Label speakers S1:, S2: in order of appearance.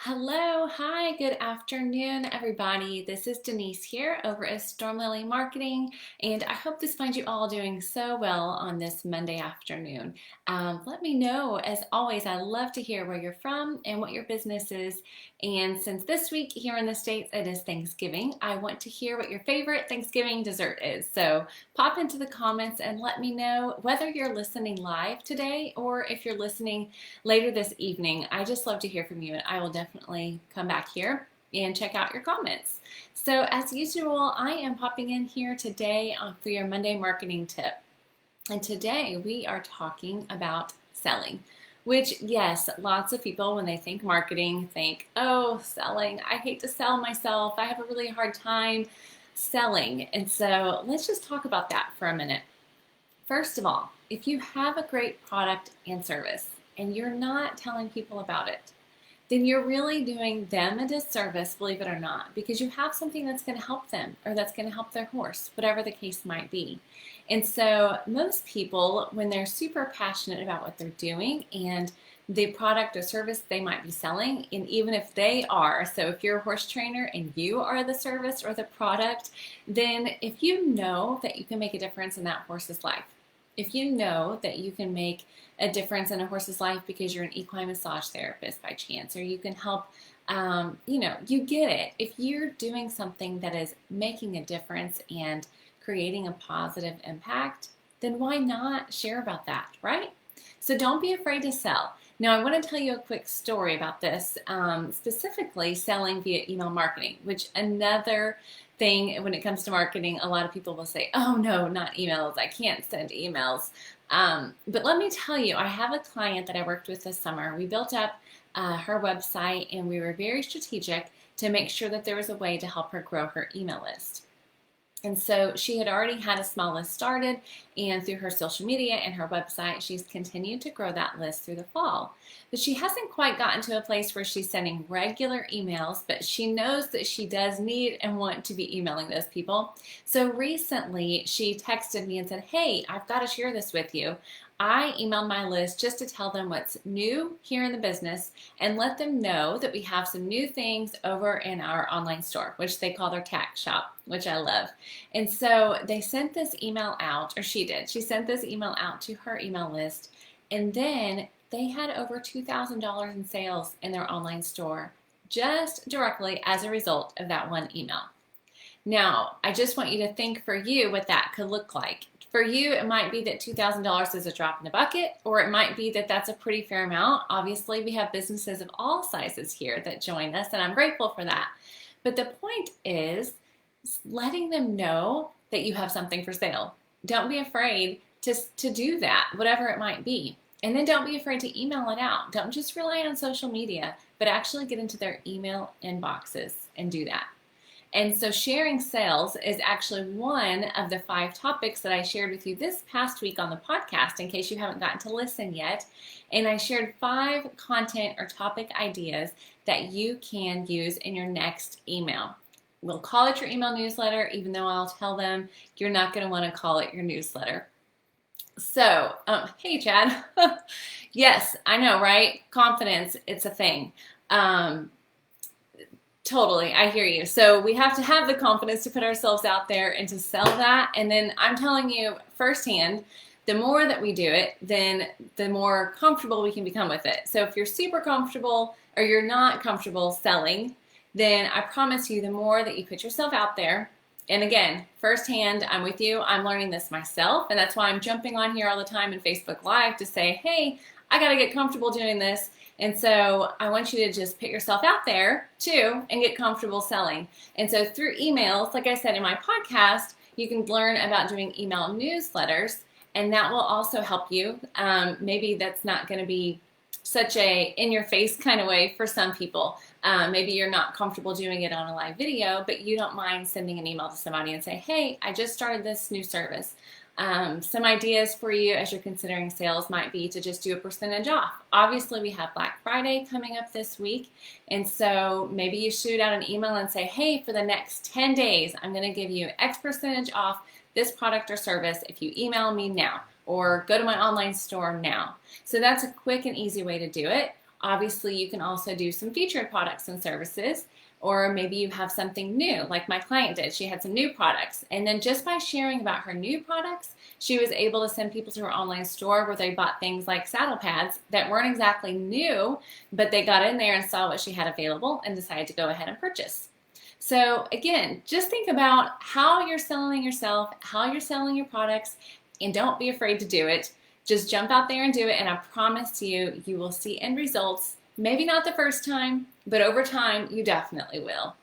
S1: Hello, hi, good afternoon, everybody. This is Denise here over at Storm Lily Marketing, and I hope this finds you all doing so well on this Monday afternoon. Let me know, as always, I love to hear where you're from and what your business is. And since this week here in the States it is Thanksgiving, I want to hear what your favorite Thanksgiving dessert is. So pop into the comments and let me know whether you're listening live today or if you're listening later this evening. I just love to hear from you, and I will definitely come back here and check out your comments. So as usual, I am popping in here today for your Monday marketing tip. And today we are talking about selling, which, yes, lots of people, when they think marketing, think, oh, selling. I hate to sell myself. I have a really hard time selling. And so let's just talk about that for a minute. First of all, if you have a great product and service and you're not telling people about it, then you're really doing them a disservice, believe it or not, because you have something that's going to help them or that's going to help their horse, whatever the case might be. And so most people, when they're super passionate about what they're doing and the product or service they might be selling, and even if they are, so if you're a horse trainer and you are the service or the product, then if you know that you can make a difference in that horse's life, if you know that you can make a difference in a horse's life because you're an equine massage therapist by chance, or you can help, you get it. If you're doing something that is making a difference and creating a positive impact, then why not share about that, right? So don't be afraid to sell. Now, I want to tell you a quick story about this, specifically selling via email marketing, which another thing when it comes to marketing, a lot of people will say, oh no, not emails. I can't send emails. But let me tell you, I have a client that I worked with this summer. We built up her website and we were very strategic to make sure that there was a way to help her grow her email list. And so she had already had a small list started, and through her social media and her website, she's continued to grow that list through the fall. But she hasn't quite gotten to a place where she's sending regular emails, but she knows that she does need and want to be emailing those people. So recently, she texted me and said, hey, I've got to share this with you. I emailed my list just to tell them what's new here in the business and let them know that we have some new things over in our online store, which they call their tack shop, which I love. And so they sent this email out, or she did. She sent this email out to her email list, and then they had over $2,000 in sales in their online store just directly as a result of that one email. Now, I just want you to think for you what that could look like. For you, it might be that $2,000 is a drop in the bucket, or it might be that that's a pretty fair amount. Obviously, we have businesses of all sizes here that join us, and I'm grateful for that. But the point is letting them know that you have something for sale. Don't be afraid to do that, whatever it might be. And then don't be afraid to email it out. Don't just rely on social media, but actually get into their email inboxes and do that. And so sharing sales is actually one of the 5 topics that I shared with you this past week on the podcast, in case you haven't gotten to listen yet. And I shared 5 content or topic ideas that you can use in your next email. We'll call it your email newsletter, even though I'll tell them you're not going to want to call it your newsletter. So, hey, Chad. Yes, I know, right? Confidence, it's a thing. Totally, I hear you. So we have to have the confidence to put ourselves out there and to sell that. And then I'm telling you firsthand, the more that we do it, then the more comfortable we can become with it. So if you're super comfortable or you're not comfortable selling, then I promise you the more that you put yourself out there, and again, firsthand, I'm with you. I'm learning this myself, and that's why I'm jumping on here all the time in Facebook Live to say, hey, I got to get comfortable doing this. And so I want you to just put yourself out there too and get comfortable selling. And so through emails, like I said in my podcast, you can learn about doing email newsletters, and that will also help you. Maybe that's not going to be such a in-your-face kind of way for some people. Maybe you're not comfortable doing it on a live video, but you don't mind sending an email to somebody and say, hey, I just started this new service. Some ideas for you as you're considering sales might be to just do a percentage off. Obviously, we have Black Friday coming up this week, and so maybe you shoot out an email and say, hey, for the next 10 days, I'm going to give you X percentage off this product or service if you email me now or go to my online store now. So that's a quick and easy way to do it. Obviously, you can also do some featured products and services, or maybe you have something new, like my client did. She had some new products, and then just by sharing about her new products, she was able to send people to her online store where they bought things like saddle pads that weren't exactly new, but they got in there and saw what she had available and decided to go ahead and purchase. So again, just think about how you're selling yourself, how you're selling your products, and don't be afraid to do it. Just jump out there and do it, and I promise you, you will see end results. Maybe not the first time, but over time, you definitely will.